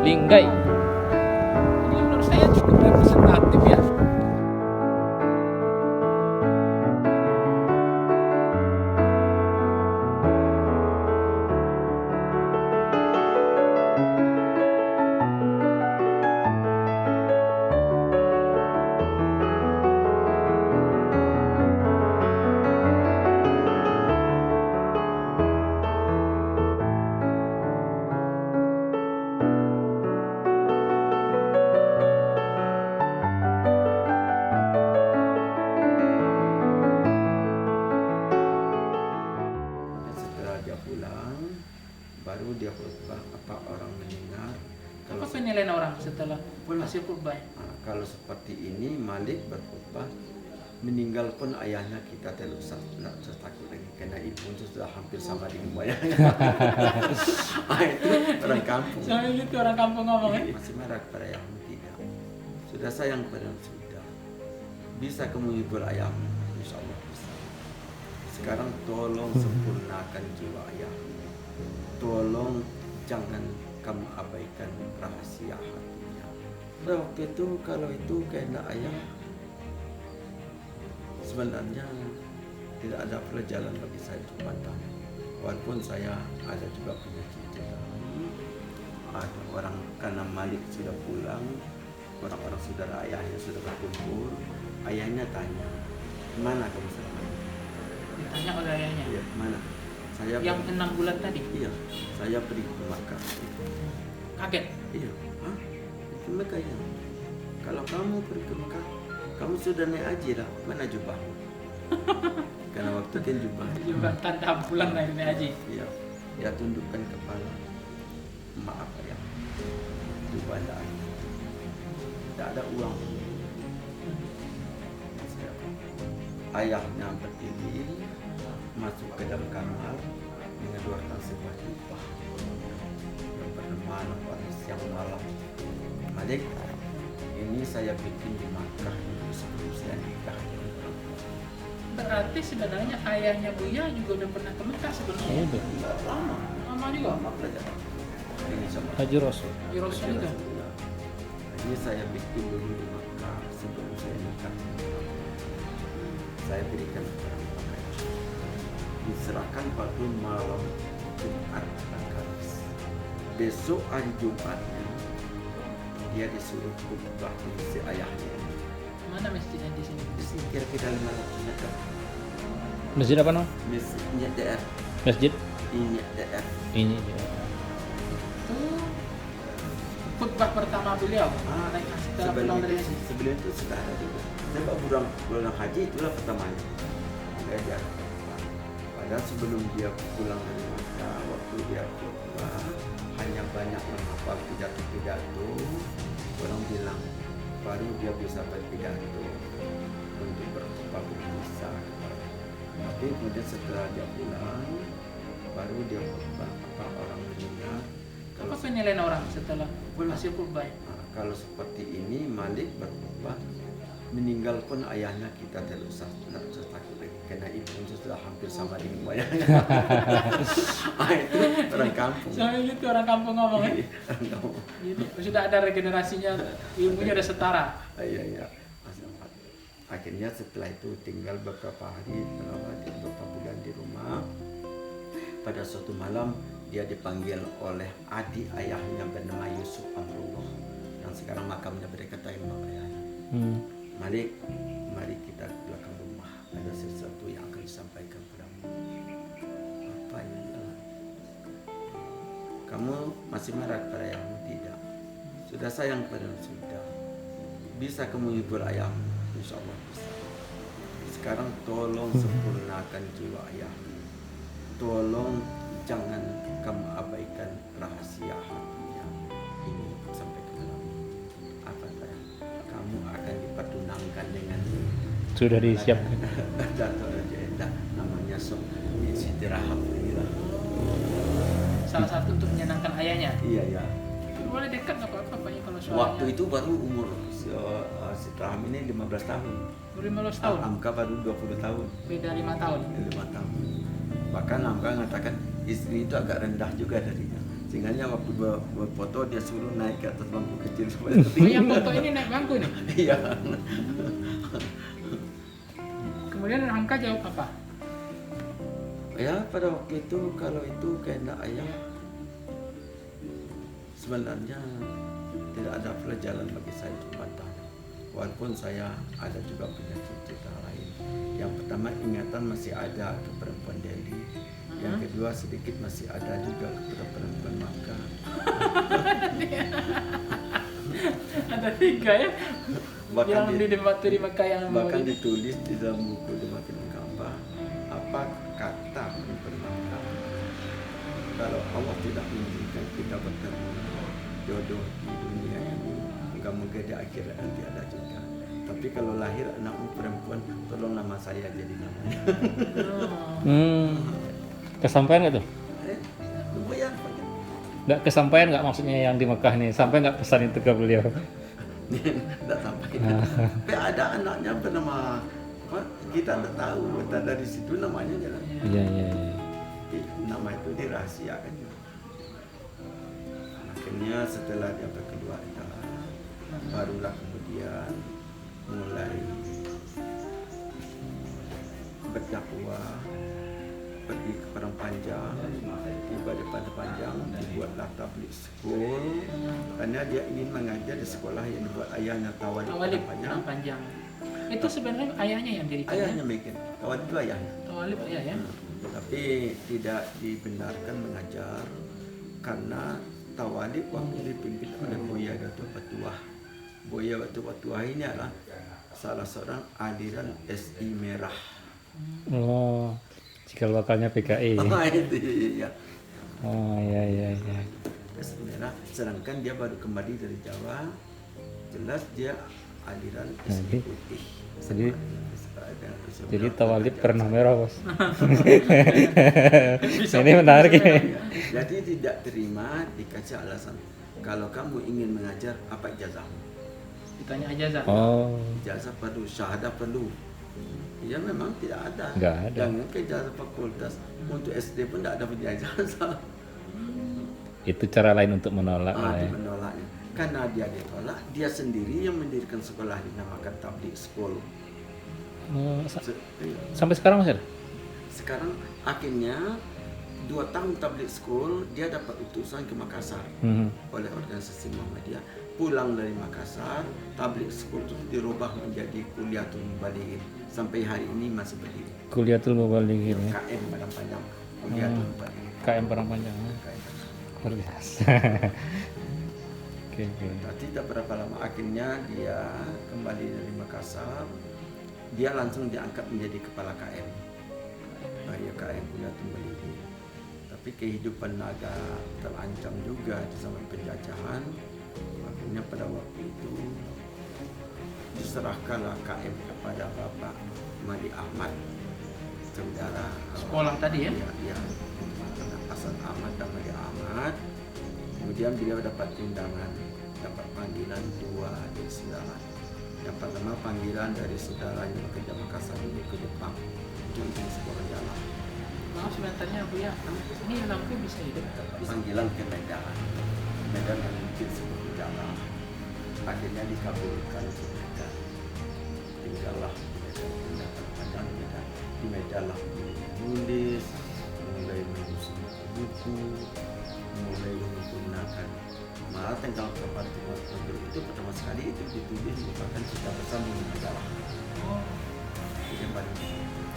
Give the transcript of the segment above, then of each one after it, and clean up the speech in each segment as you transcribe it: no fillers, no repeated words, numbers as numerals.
Linggai. Ini menurut saya cukup representatif ya. Setelah dia pulang, baru dia khutbah apa orang mendengar. Apa penilaian orang setelah Pulang. hasil khutbah? Kalau seperti ini Malik berkhutbah, meninggal pun ayahnya kita tidak usah takut lagi karena ibu itu sudah hampir sama dengan ayahnya. Itu orang kampung. Sampai gitu orang kampung ngomong ya. Masih marah kepada ayahmu tidak. Sudah sayang kepada sudah. Bisa kamu hibur ayahmu, insya Allah bisa. Sekarang tolong sempurnakan jiwa ayahmu. Tolong jangan kamu abaikan rahasia hatinya. Nah, waktu itu kalau itu kehendak ayah, sebenarnya tidak ada pelajaran bagi saya untuk pandang. Walaupun saya ada juga punya cita-cita. Ada orang karena Malik sudah pulang, orang-orang saudara ayahnya sudah berkumpul. Ayahnya tanya, mana kamu sekarang? Ditanya oleh ayahnya. Iya, mana? Saya Yang 6 bulan tadi. Iya, saya pergi ke Makkah. Kaget. Iya, hah? Ke Makkah ya? Kalau kamu pergi ke Makkah, kamu sudah naik haji lah. Mana jubahmu? Karena waktu kan jubah. Juga tanda bulan akhirnya haji. Iya, dia tundukkan kepala. Maaf ya, jubah tidak ada. Tidak ada uang. Ayahnya berdiri, masuk ke dalam kamar, mengeluarkan sebuah jubah yang bernama pada siang malam. Malik, ini saya bikin di Makkah sebelum saya nikah. Berarti sebenarnya ayahnya Buya juga udah pernah ke Mekah sebelumnya. Udah. Lama, Lama juga. lama pelajaran. Ini sama. Haji Rasul. Di Rasul juga. Ini saya bikin dulu di Makkah sebelum saya nikah. Saya berikan kepada mereka. Diserahkan pada malam Jumat dan Kamis. Besok hari Jumatnya dia disuruh khutbah si ayahnya. Mana masjidnya di sini? Di sini kira-kira 500 meter. Masjid apa nama? Masjidnya DR. Masjid Ini DR. ini. Ya. Itu khutbah pertama beliau. Naik setelah pulang dari haji. Sebelum itu sudah ada juga. Sebab bulan haji itulah pertamanya. Belajar. Padahal sebelum dia pulang dari Makkah, waktu dia khutbah hanya banyak menghafal pidato-pidato. Orang bilang baru dia bisa berpidato untuk berkhutbah bisa. Tapi kemudian setelah dia pulang, baru dia khutbah apa orang mendengar. Apa penilaian orang setelah hasil khutbah? Kalau seperti ini Malik berkhutbah, meninggal pun ayahnya kita tidak usah takut lagi karena ibu itu sudah hampir sama dengan ayahnya. Itu orang kampung. Sampai gitu orang kampung ngomong ya. Orang kampung. Jadi sudah ada regenerasinya, ilmunya udah setara. Iya. Akhirnya setelah itu tinggal beberapa hari, beberapa bulan di rumah. Pada suatu malam dia dipanggil oleh adik ayahnya bernama Yusuf Amrullah yang sekarang makamnya berdekat dengan ayahnya. Malik, mari kita ke belakang rumah. Ada sesuatu yang akan disampaikan padamu. Apa ya? Kamu masih marah kepada ayahmu? Tidak. Sudah sayang kepada sudah. Bisa kamu hibur ayahmu? Insya Allah bisa. Sekarang tolong sempurnakan jiwa ayahmu. Tolong jangan kamu abaikan rahasia hatinya. Ini sampai ke dalam. Apa sayang? Kamu akan dipertunangkan dengan Sudah disiapkan. Dato' Raja namanya Siti Rahab. Salah satu untuk menyenangkan ayahnya. Iya. Boleh dekat nggak apa-apa Pak, ya, kalau soalnya. Waktu itu baru umur Siti Rahab ini 15 tahun. 15 tahun. Amka baru 20 tahun. Beda 5 tahun. 5 tahun. Bahkan Amka mengatakan istri itu agak rendah juga darinya. Sehingga waktu berfoto dia suruh naik ke atas bangku kecil supaya Oh, yang foto ini naik bangku nih. iya. Kemudian Hamka jawab apa? Ya pada waktu itu kalau itu kehendak ayah sebenarnya tidak ada pelajaran bagi saya di Batam. Walaupun saya ada juga punya cita-cita lain. Yang pertama ingatan masih ada ke perempuan Delhi. Yang kedua sedikit masih ada juga kepada perempuan Makkah. Ada 3 ya. Bahkan Yang di waktu di Mekah yang bahkan ditulis di dalam buku Demakin Ka'bah apa kata perempuan Makkah. Kalau Allah tidak mengizinkan kita bertemu jodoh di dunia ini, moga-moga di akhirat nanti ada juga. Tapi kalau lahir anak perempuan, tolong nama saya jadi namanya. Kesampaian nggak tuh? Lumayan. Nggak kesampaian nggak maksudnya yang di Mekah nih? Sampai nggak pesan itu ke beliau? Tidak sampai. Tapi ada anaknya bernama apa? Kita tidak tahu. Kita dari situ namanya jalan. Iya. Nama itu dirahasiakan. Akhirnya setelah dia berkeluarga, barulah kemudian mulai berdakwah, pergi ke Padang Panjang, tiba di Padang Panjang, dibuatlah tabligh school, karena dia ingin mengajar di sekolah yang dibuat ayahnya Tawalib Tawalib Padang Panjang. panjang. Itu sebenarnya ayahnya yang dirikan. Ayahnya bikin, Tawalib itu ayahnya. Tawalib ayah ya. Tapi tidak dibenarkan mengajar karena Tawalib waktu dipimpin oleh Buya Datuk Patuah. Buya Datuk Patuah ini adalah salah seorang aliran SI Merah. Oh, cikal bakalnya PKI. Itu ya. Oh iya. SI Merah. Sedangkan dia baru kembali dari Jawa, jelas dia aliran SI Putih. Jadi Tawalib pernah merah, Bos. Ini menarik ya. Jadi tidak terima dikasih alasan. Kalau kamu ingin mengajar, apa ijazahmu? Ditanya ijazah. Oh, Ijazah perlu, syahadah perlu. Ya memang tidak ada. Nggak ada. Jangan ke ijazah fakultas. Untuk SD pun tidak ada ijazah. itu cara lain untuk menolak lah ya. Menolaknya. Karena dia ditolak, dia sendiri yang mendirikan sekolah dinamakan Tabligh School. Oh, Iya. sampai sekarang masih ada? Sekarang akhirnya 2 tahun Tabligh School dia dapat utusan ke Makassar oleh organisasi Muhammadiyah. Pulang dari Makassar, Tabligh School itu dirubah menjadi Kuliatul Mubalighin. Sampai hari ini masih berdiri. Kuliatul Mubalighin ya. KM Padang Panjang. Kuliatul Mubalighin. KM Padang Panjang. KM. Luar biasa. Oke. Tapi tak berapa lama akhirnya dia kembali dari Makassar. Dia langsung diangkat menjadi kepala KM. Ya KM Kuliatul Mubalighin. Tapi kehidupan agak terancam juga di zaman penjajahan. Akhirnya pada waktu itu diserahkanlah KM kepada Bapak Madi Ahmad, saudara Sekolah tadi ya? Iya. Hasan Ahmad dan Madi Ahmad. Kemudian beliau dapat undangan, dapat panggilan 2 dari saudara. Yang pertama panggilan dari saudara yang bekerja Makassar ini ke Jepang untuk bikin sebuah majalah. Maaf sebentarnya Bu ya, ini lampu bisa hidup. Panggilan ke Medan yang bikin sebuah majalah. Akhirnya dikabulkan ke Medan. Tinggallah di Medan, panjang Medan. Di Medan lah menulis, mulai menulis buku, mulai menggunakan malah tentang kepartian itu pertama sekali itu ditulis merupakan Cinta Bersambung di majalah. Itu yang paling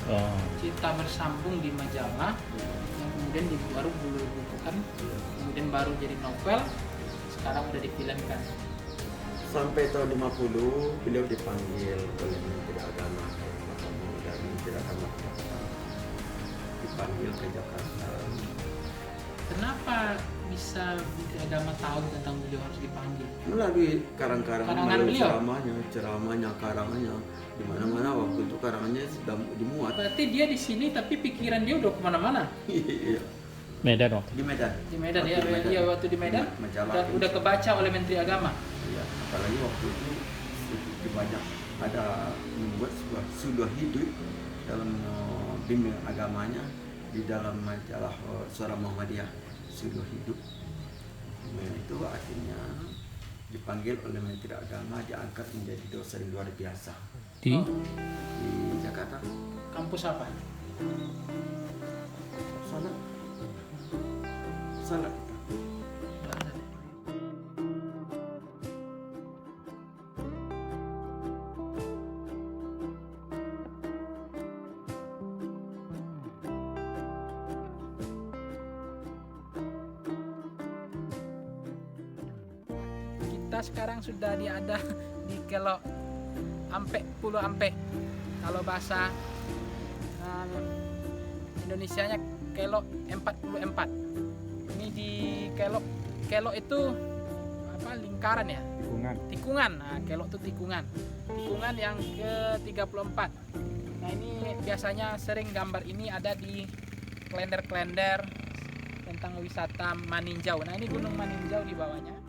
Oh, Cinta Bersambung di majalah, yang kemudian baru dibukukan, kemudian baru jadi novel, sekarang udah difilmkan. sampai tahun 50 beliau dipanggil oleh Menteri Agama dari Menteri Agama dipanggil ke Jakarta. Kenapa bisa Menteri Agama tahu tentang beliau harus dipanggil? Melalui karang-karang, Karangan melalui beliau? ceramahnya, karangannya, di mana-mana waktu itu karangannya sudah dimuat. Berarti dia di sini tapi pikiran dia udah kemana-mana. Iya. Medan waktu. Di Medan. Di Medan Waktu ya, di Medan. iya waktu di Medan Majalah udah kebaca oleh Menteri Agama. Iya, apalagi waktu itu banyak ada membuat sebuah suluh hidup dalam bimbing agamanya di dalam majalah Suara Muhammadiyah, suluh hidup itu akhirnya dipanggil oleh Menteri Agama, diangkat menjadi dosen luar biasa Di di Jakarta. Kampus apa? Sana, sana. Kita sekarang sudah ada di Kelok Ampe, Pulau Ampe. Kalau bahasa Indonesianya Kelok 44. Ini di Kelok. Kelok itu apa, lingkaran ya? Tikungan. Nah, Kelok itu tikungan. Tikungan yang ke-34. Nah, ini biasanya sering gambar ini ada di kalender-kalender tentang wisata Maninjau. Nah, ini Gunung Maninjau di bawahnya.